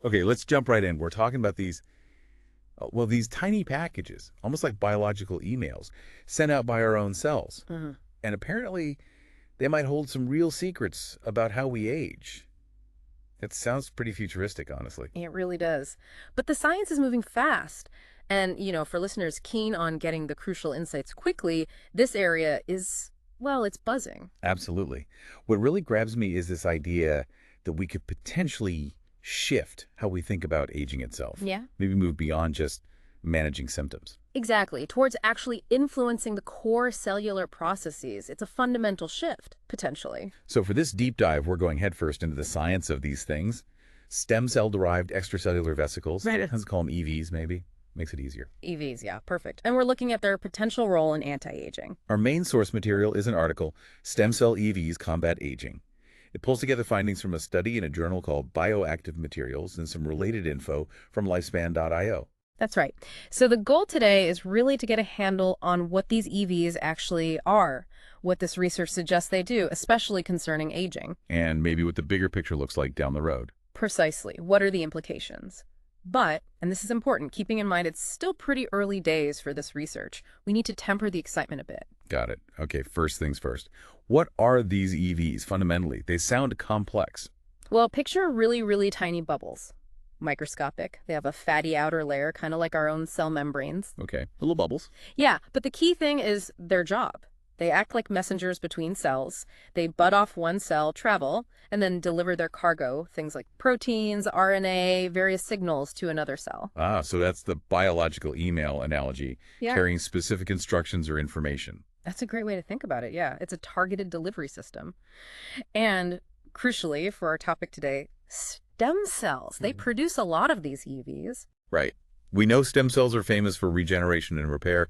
Okay, let's jump right in. We're talking about these tiny packages, almost like biological emails, sent out by our own cells. Mhm. And apparently, they might hold some real secrets about how we age. It sounds pretty futuristic, honestly. It really does. But the science is moving fast. And, for listeners keen on getting the crucial insights quickly, this area is, well, it's buzzing. Absolutely. What really grabs me is this idea that we could potentially shift how we think about aging itself. Yeah. Maybe move beyond just managing symptoms. Exactly, towards actually influencing the core cellular processes. It's a fundamental shift, potentially. So for this deep dive, we're going headfirst into the science of these things. Stem cell-derived extracellular vesicles. Right. Let's call them EVs, maybe. Makes it easier. EVs, yeah, perfect. And we're looking at their potential role in anti-aging. Our main source material is an article, Stem Cell EVs Combat Aging. It pulls together findings from a study in a journal called Bioactive Materials and some related info from lifespan.io. That's right. So the goal today is really to get a handle on what these EVs actually are, what this research suggests they do, especially concerning aging. And maybe what the bigger picture looks like down the road. Precisely. What are the implications? But, and this is important, keeping in mind it's still pretty early days for this research, we need to temper the excitement a bit. Got it. Okay, first things first. What are these EVs fundamentally? They sound complex. Well, picture really, really tiny bubbles. Microscopic. They have a fatty outer layer, kind of like our own cell membranes. Okay, little bubbles. Yeah, but the key thing is their job. They act like messengers between cells. They bud off one cell, travel, and then deliver their cargo, things like proteins, RNA, various signals to another cell. Ah, so that's the biological email analogy, Yeah. carrying specific instructions or information. That's a great way to think about it, yeah. It's a targeted delivery system. And crucially, for our topic today, stem cells. They produce a lot of these EVs. Right. We know stem cells are famous for regeneration and repair.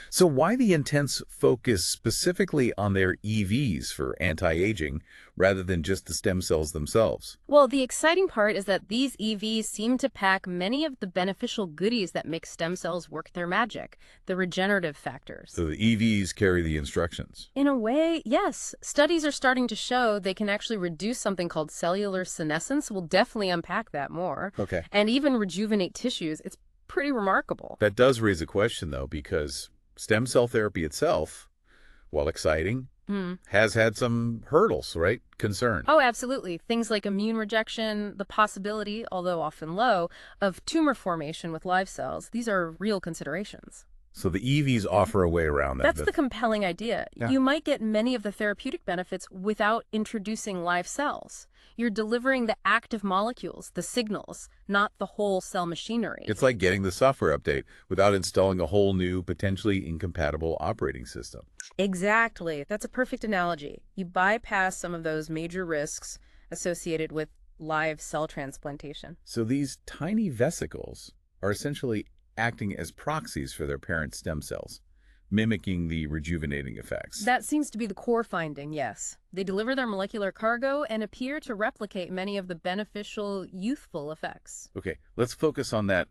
So why the intense focus specifically on their EVs for anti-aging rather than just the stem cells themselves? Well, the exciting part is that these EVs seem to pack many of the beneficial goodies that make stem cells work their magic, the regenerative factors. So the EVs carry the instructions. In a way, yes. Studies are starting to show they can actually reduce something called cellular senescence. We'll definitely unpack that more. Okay. And even rejuvenate tissues. It's pretty remarkable. That does raise a question, though, because stem cell therapy itself, while exciting, has had some hurdles, right? Concern. Oh, absolutely. Things like immune rejection, the possibility, although often low, of tumor formation with live cells. These are real considerations. So the EVs offer a way around that. That's the compelling idea. Yeah. You might get many of the therapeutic benefits without introducing live cells. You're delivering the active molecules, the signals, not the whole cell machinery. It's like getting the software update without installing a whole new, potentially incompatible operating system. Exactly. That's a perfect analogy. You bypass some of those major risks associated with live cell transplantation. So these tiny vesicles are essentially acting as proxies for their parent stem cells, mimicking the rejuvenating effects. That seems to be the core finding, yes. They deliver their molecular cargo and appear to replicate many of the beneficial, youthful effects. Okay, let's focus on that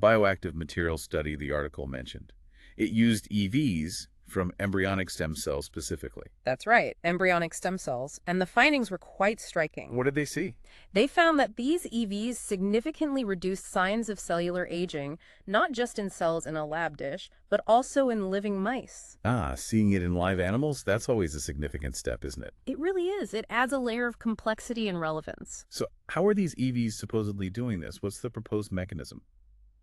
bioactive material study the article mentioned. It used EVs from embryonic stem cells specifically. That's right, embryonic stem cells. And the findings were quite striking. What did they see? They found that these EVs significantly reduced signs of cellular aging, not just in cells in a lab dish, but also in living mice. Ah, seeing it in live animals? That's always a significant step, isn't it? It really is. It adds a layer of complexity and relevance. So how are these EVs supposedly doing this? What's the proposed mechanism?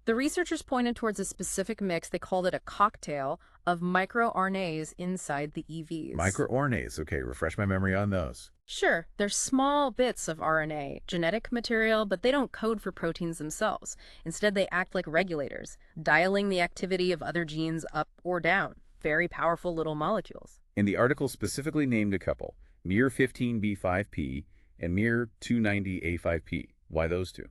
The researchers pointed towards a specific mix, they called it a cocktail, of microRNAs inside the EVs. MicroRNAs. Okay, refresh my memory on those. Sure, they're small bits of RNA, genetic material, but they don't code for proteins themselves. Instead, they act like regulators, dialing the activity of other genes up or down. Very powerful little molecules. And the article specifically named a couple, miR15B5P and miR290A5P. Why those two?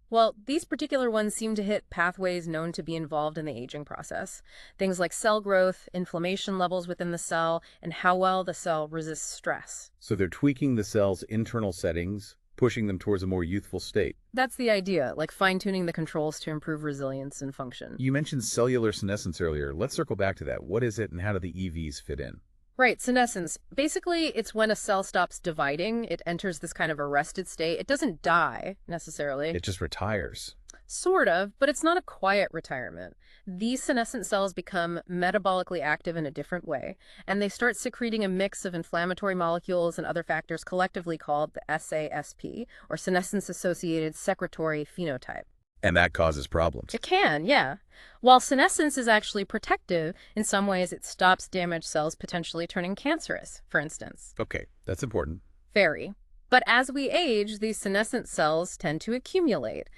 Well, these particular ones seem to hit pathways known to be involved in the aging process. Things like cell growth, inflammation levels within the cell, and how well the cell resists stress. So they're tweaking the cell's internal settings, pushing them towards a more youthful state. That's the idea, like fine-tuning the controls to improve resilience and function. You mentioned cellular senescence earlier. Let's circle back to that. What is it and how do the EVs fit in? Right, senescence. Basically, it's when a cell stops dividing. It enters this kind of arrested state. It doesn't die, necessarily. It just retires. Sort of, but it's not a quiet retirement. These senescent cells become metabolically active in a different way, and they start secreting a mix of inflammatory molecules and other factors collectively called the SASP, or senescence-associated secretory phenotype. And that causes problems. It can, yeah. While senescence is actually protective, in some ways it stops damaged cells potentially turning cancerous, for instance. Okay, that's important. Very. But as we age, these senescent cells tend to accumulate.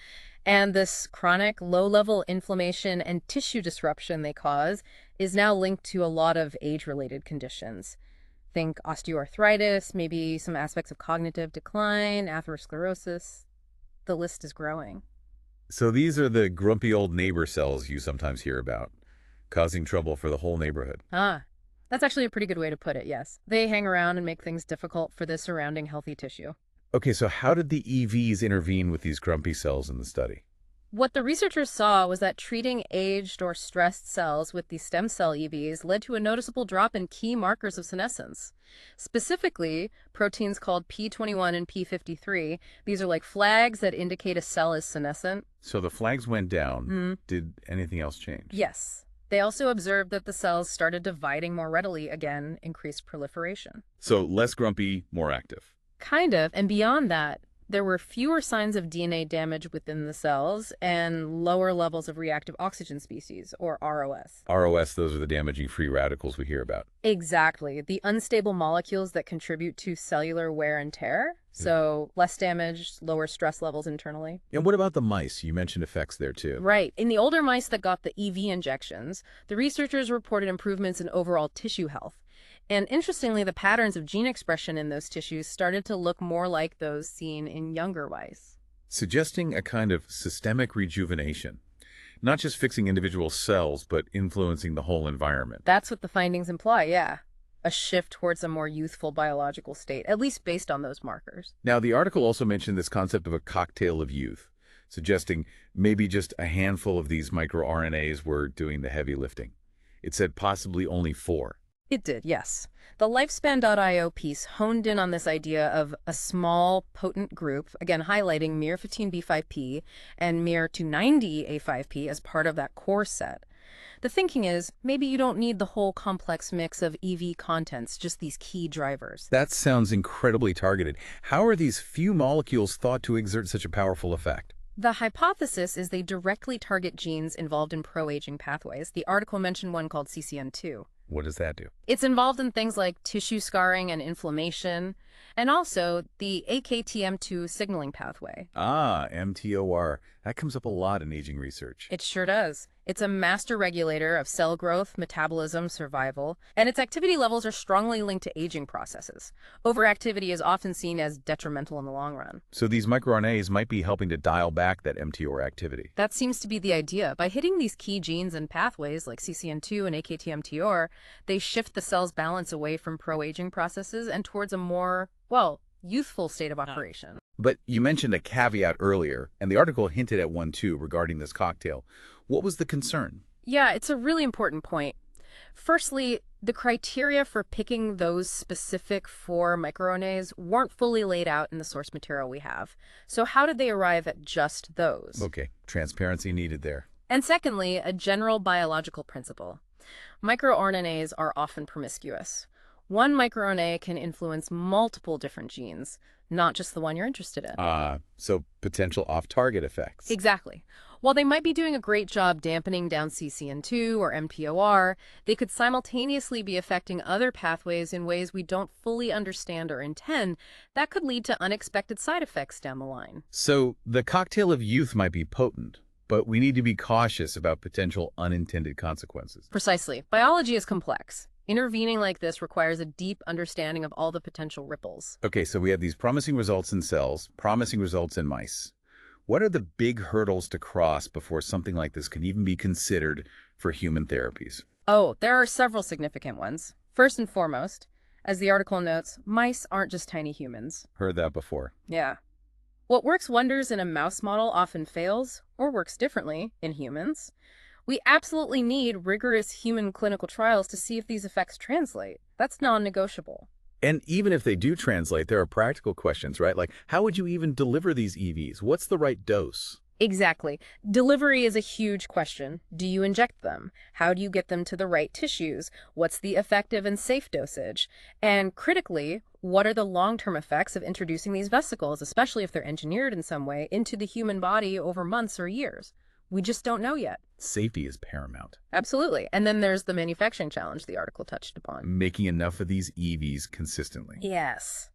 And this chronic low-level inflammation and tissue disruption they cause is now linked to a lot of age-related conditions. Think osteoarthritis, maybe some aspects of cognitive decline, atherosclerosis. The list is growing. So these are the grumpy old neighbor cells you sometimes hear about, causing trouble for the whole neighborhood. That's actually a pretty good way to put it, yes. They hang around and make things difficult for the surrounding healthy tissue. Okay, so how did the EVs intervene with these grumpy cells in the study? What the researchers saw was that treating aged or stressed cells with these stem cell EVs led to a noticeable drop in key markers of senescence. Specifically, proteins called P21 and P53. These are like flags that indicate a cell is senescent. So the flags went down. Did anything else change? Yes. They also observed that the cells started dividing more readily, again, increased proliferation. So less grumpy, more active. Kind of, and beyond that, there were fewer signs of DNA damage within the cells and lower levels of reactive oxygen species, or ROS. ROS, those are the damaging free radicals we hear about. Exactly. The unstable molecules that contribute to cellular wear and tear. So less damage, lower stress levels internally. And what about the mice? You mentioned effects there too. Right. In the older mice that got the EV injections, the researchers reported improvements in overall tissue health. And interestingly, the patterns of gene expression in those tissues started to look more like those seen in younger mice. Suggesting a kind of systemic rejuvenation. Not just fixing individual cells, but influencing the whole environment. That's what the findings imply, yeah. A shift towards a more youthful biological state, at least based on those markers. Now, the article also mentioned this concept of a cocktail of youth, suggesting maybe just a handful of these microRNAs were doing the heavy lifting. It said possibly only 4. It did, yes. The Lifespan.io piece honed in on this idea of a small, potent group, again highlighting miR15B5P and miR290A5P as part of that core set. The thinking is, maybe you don't need the whole complex mix of EV contents, just these key drivers. That sounds incredibly targeted. How are these few molecules thought to exert such a powerful effect? The hypothesis is they directly target genes involved in pro-aging pathways. The article mentioned one called CCN2. What does that do? It's involved in things like tissue scarring and inflammation, and also the AKTM2 signaling pathway. mTOR. That comes up a lot in aging research. It sure does. It's a master regulator of cell growth, metabolism, survival, and its activity levels are strongly linked to aging processes. Overactivity is often seen as detrimental in the long run. So these microRNAs might be helping to dial back that mTOR activity. That seems to be the idea. By hitting these key genes and pathways like CCN2 and AKT-mTOR, they shift the cell's balance away from pro-aging processes and towards a more, well, youthful state of operation. But you mentioned a caveat earlier, and the article hinted at one too regarding this cocktail. What was the concern? Yeah, it's a really important point. Firstly, the criteria for picking those specific 4 microRNAs weren't fully laid out in the source material we have. So how did they arrive at just those? Okay, transparency needed there. And secondly, a general biological principle. MicroRNAs are often promiscuous. One microRNA can influence multiple different genes, not just the one you're interested in. So potential off-target effects. Exactly. While they might be doing a great job dampening down CCN2 or mTOR, they could simultaneously be affecting other pathways in ways we don't fully understand or intend. That could lead to unexpected side effects down the line. So the cocktail of youth might be potent, but we need to be cautious about potential unintended consequences. Precisely. Biology is complex. Intervening like this requires a deep understanding of all the potential ripples. Okay, so we have these promising results in cells, promising results in mice. What are the big hurdles to cross before something like this can even be considered for human therapies? Oh, there are several significant ones. First and foremost, as the article notes, mice aren't just tiny humans. Heard that before. Yeah. What works wonders in a mouse model often fails, or works differently, in humans. We absolutely need rigorous human clinical trials to see if these effects translate. That's non-negotiable. And even if they do translate, there are practical questions, right? Like, how would you even deliver these EVs? What's the right dose? Exactly. Delivery is a huge question. Do you inject them? How do you get them to the right tissues? What's the effective and safe dosage? And critically, what are the long-term effects of introducing these vesicles, especially if they're engineered in some way, into the human body over months or years? We just don't know yet. Safety is paramount. Absolutely. And then there's the manufacturing challenge the article touched upon. Making enough of these EVs consistently. Yes.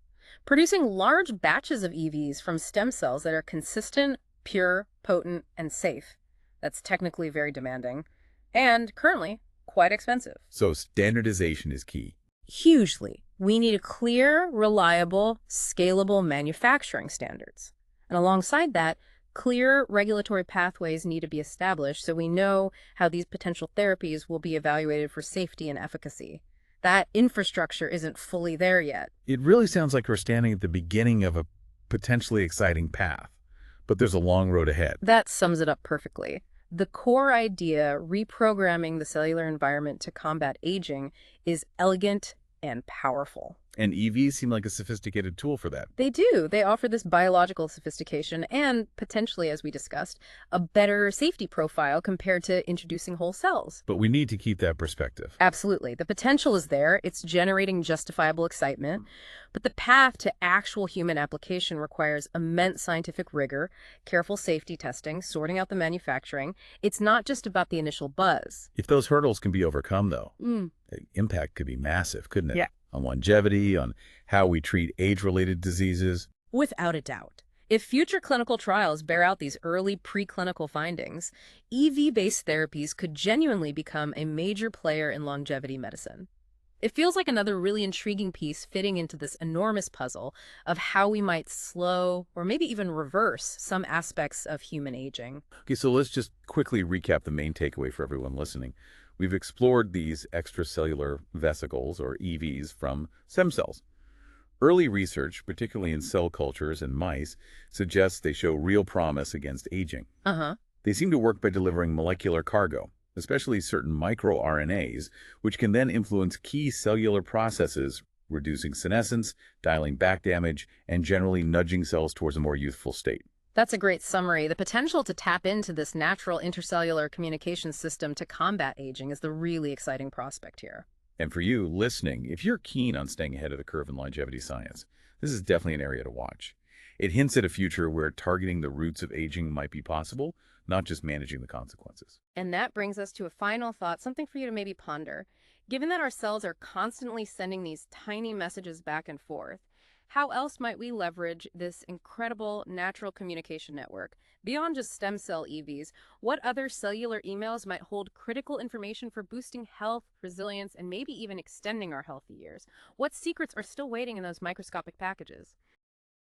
Producing large batches of EVs from stem cells that are consistent, pure, potent, and safe. That's technically very demanding and currently quite expensive. So standardization is key. Hugely. We need a clear, reliable, scalable manufacturing standards. And alongside that, clear regulatory pathways need to be established so we know how these potential therapies will be evaluated for safety and efficacy. That infrastructure isn't fully there yet. It really sounds like we're standing at the beginning of a potentially exciting path, but there's a long road ahead. That sums it up perfectly. The core idea, reprogramming the cellular environment to combat aging, is elegant and powerful. And EVs seem like a sophisticated tool for that. They do. They offer this biological sophistication and, potentially, as we discussed, a better safety profile compared to introducing whole cells. But we need to keep that perspective. Absolutely. The potential is there. It's generating justifiable excitement. But the path to actual human application requires immense scientific rigor, careful safety testing, sorting out the manufacturing. It's not just about the initial buzz. If those hurdles can be overcome, though, the impact could be massive, couldn't it? Yeah. On longevity, on how we treat age-related diseases. Without a doubt. If future clinical trials bear out these early preclinical findings, EV-based therapies could genuinely become a major player in longevity medicine. It feels like another really intriguing piece fitting into this enormous puzzle of how we might slow or maybe even reverse some aspects of human aging. Okay, so let's just quickly recap the main takeaway for everyone listening. We've explored these extracellular vesicles, or EVs, from stem cells. Early research, particularly in cell cultures and mice, suggests they show real promise against aging. They seem to work by delivering molecular cargo, especially certain microRNAs, which can then influence key cellular processes, reducing senescence, dialing back damage, and generally nudging cells towards a more youthful state. That's a great summary. The potential to tap into this natural intercellular communication system to combat aging is the really exciting prospect here. And for you listening, if you're keen on staying ahead of the curve in longevity science, this is definitely an area to watch. It hints at a future where targeting the roots of aging might be possible, not just managing the consequences. And that brings us to a final thought, something for you to maybe ponder. Given that our cells are constantly sending these tiny messages back and forth, how else might we leverage this incredible natural communication network? Beyond just stem cell EVs, what other cellular emails might hold critical information for boosting health, resilience, and maybe even extending our healthy years? What secrets are still waiting in those microscopic packages?